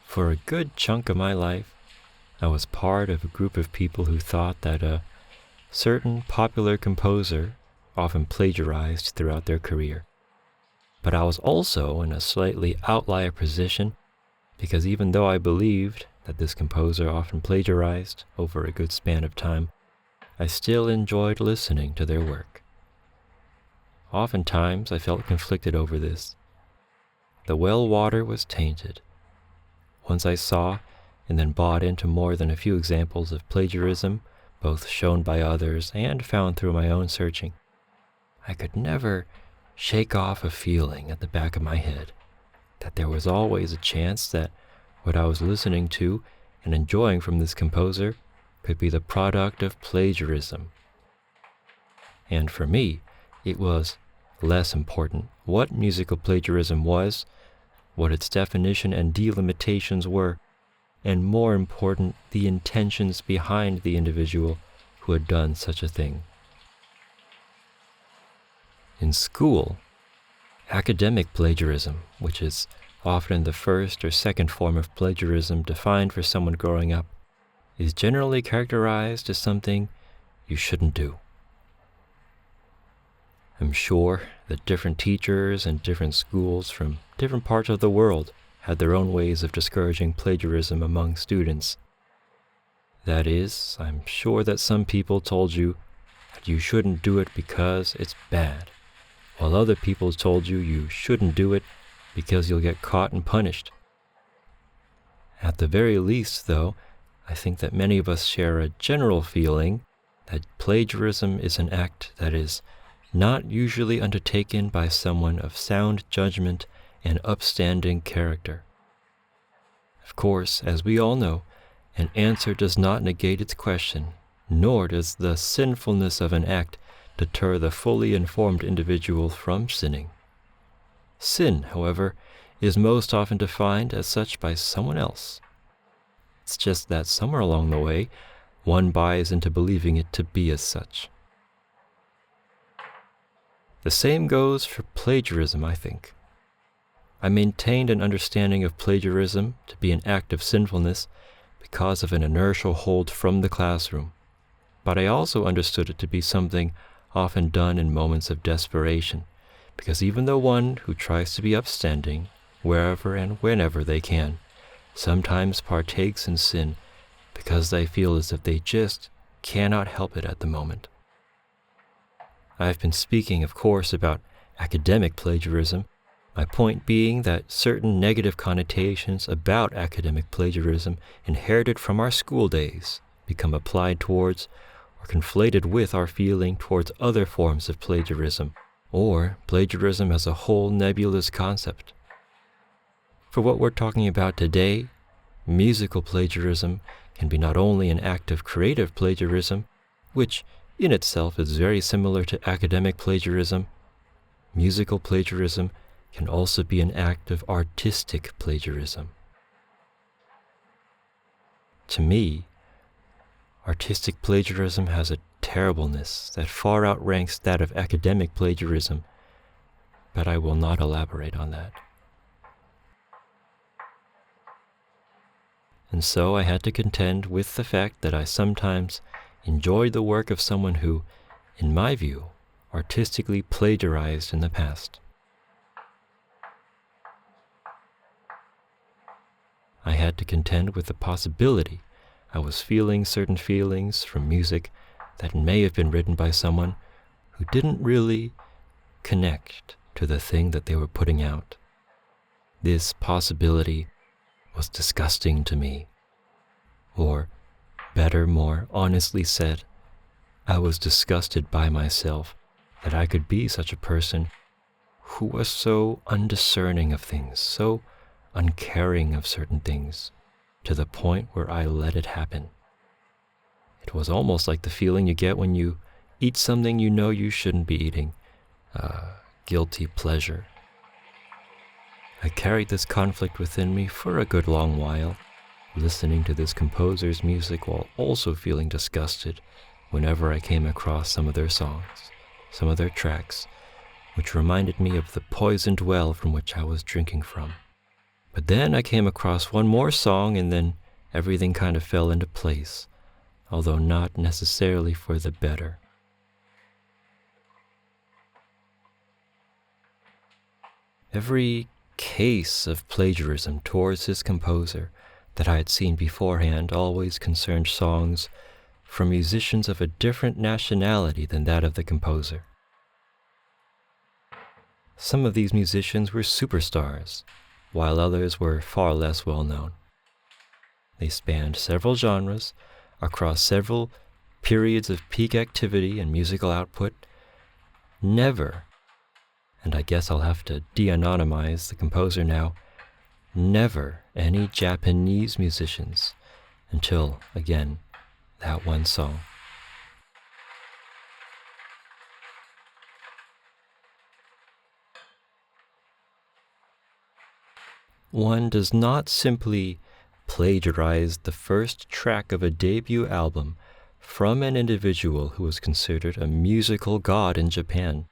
For a good chunk of my life, I was part of a group of people who thought that a certain popular composer often plagiarized throughout their career. But I was also in a slightly outlier position because even though I believed that this composer often plagiarized over a good span of time, I still enjoyed listening to their work. Oftentimes I felt conflicted over this. The well water was tainted. Once I saw and then bought into more than a few examples of plagiarism, both shown by others and found through my own searching, I could never shake off a feeling at the back of my head that there was always a chance that what I was listening to and enjoying from this composer could be the product of plagiarism. And for me, it was less important what musical plagiarism was, what its definition and delimitations were, and more important, the intentions behind the individual who had done such a thing. In school, academic plagiarism, which is often the first or second form of plagiarism defined for someone growing up, is generally characterized as something you shouldn't do. I'm sure that different teachers and different schools from different parts of the world had their own ways of discouraging plagiarism among students. That is, I'm sure that some people told you that you shouldn't do it because it's bad, while other people told you you shouldn't do it because you'll get caught and punished. At the very least, though, I think that many of us share a general feeling that plagiarism is an act that is not usually undertaken by someone of sound judgment and upstanding character. Of course, as we all know, an answer does not negate its question, nor does the sinfulness of an act deter the fully informed individual from sinning. Sin, however, is most often defined as such by someone else. It's just that somewhere along the way, one buys into believing it to be as such. The same goes for plagiarism, I think. I maintained an understanding of plagiarism to be an act of sinfulness because of an inertial hold from the classroom, but I also understood it to be something often done in moments of desperation, because even though one who tries to be upstanding, wherever and whenever they can, sometimes partakes in sin because they feel as if they just cannot help it at the moment. I've been speaking, of course, about academic plagiarism, my point being that certain negative connotations about academic plagiarism inherited from our school days become applied towards or conflated with our feeling towards other forms of plagiarism, or plagiarism as a whole nebulous concept. For what we're talking about today, musical plagiarism can be not only an act of creative plagiarism, which in itself is very similar to academic plagiarism. Musical plagiarism can also be an act of artistic plagiarism. To me, artistic plagiarism has a terribleness that far outranks that of academic plagiarism, but I will not elaborate on that. And so I had to contend with the fact that I sometimes enjoyed the work of someone who, in my view, artistically plagiarized in the past. I had to contend with the possibility I was feeling certain feelings from music that may have been written by someone who didn't really connect to the thing that they were putting out. This possibility was disgusting to me. Or, better, more honestly said, I was disgusted by myself that I could be such a person who was so undiscerning of things, so uncaring of certain things, to the point where I let it happen. It was almost like the feeling you get when you eat something you know you shouldn't be eating, guilty pleasure. I carried this conflict within me for a good long while, listening to this composer's music while also feeling disgusted whenever I came across some of their songs, some of their tracks, which reminded me of the poisoned well from which I was drinking from. But then I came across one more song, and then everything kind of fell into place, although not necessarily for the better. Every case of plagiarism towards his composer that I had seen beforehand always concerned songs from musicians of a different nationality than that of the composer. Some of these musicians were superstars, while others were far less well known. They spanned several genres, across several periods of peak activity and musical output. Never, and I guess I'll have to de-anonymize the composer now, never any Japanese musicians until, again, that one song. One does not simply plagiarize the first track of a debut album from an individual who was considered a musical god in Japan.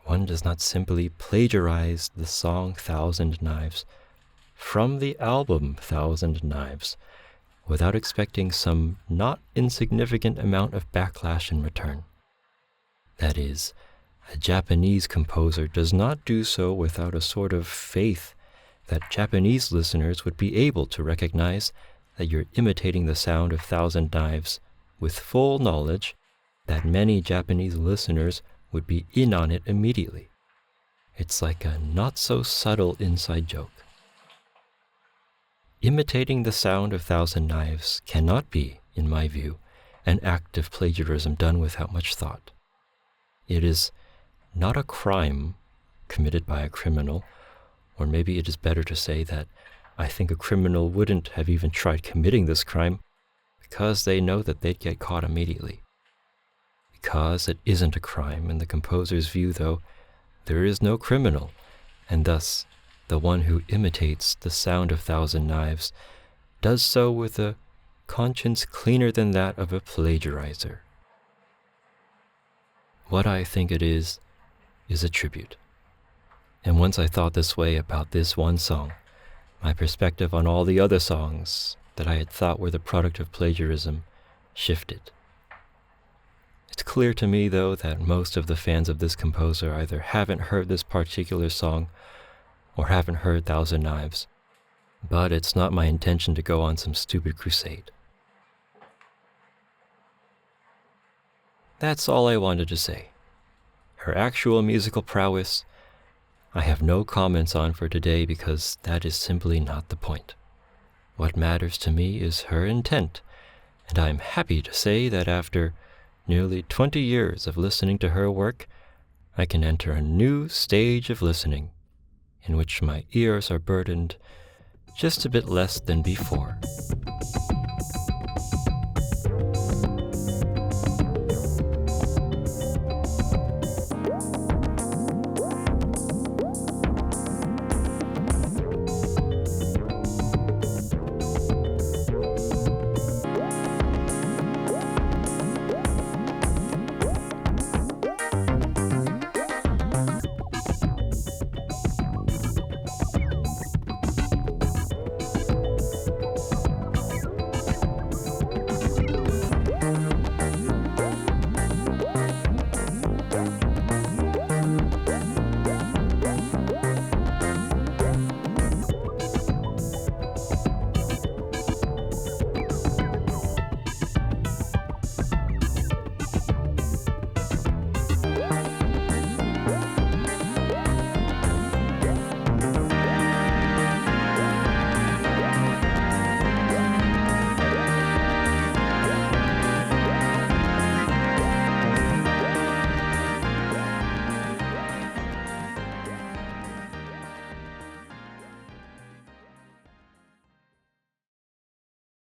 One does not simply plagiarize the song Thousand Knives from the album Thousand Knives without expecting some not insignificant amount of backlash in return. That is, a Japanese composer does not do so without a sort of faith that Japanese listeners would be able to recognize that you're imitating the sound of Thousand Knives with full knowledge that many Japanese listeners would be in on it immediately. It's like a not-so-subtle inside joke. Imitating the sound of Thousand Knives cannot be, in my view, an act of plagiarism done without much thought. It is not a crime committed by a criminal, or maybe it is better to say that I think a criminal wouldn't have even tried committing this crime because they know that they'd get caught immediately. Because it isn't a crime in the composer's view, though, there is no criminal, and thus the one who imitates the sound of Thousand Knives does so with a conscience cleaner than that of a plagiarizer. What I think it is a tribute. And once I thought this way about this one song, my perspective on all the other songs that I had thought were the product of plagiarism shifted. It's clear to me, though, that most of the fans of this composer either haven't heard this particular song or haven't heard Thousand Knives, but it's not my intention to go on some stupid crusade. That's all I wanted to say. Her actual musical prowess, I have no comments on for today because that is simply not the point. What matters to me is her intent, and I am happy to say that after nearly 20 years of listening to her work, I can enter a new stage of listening in which my ears are burdened just a bit less than before.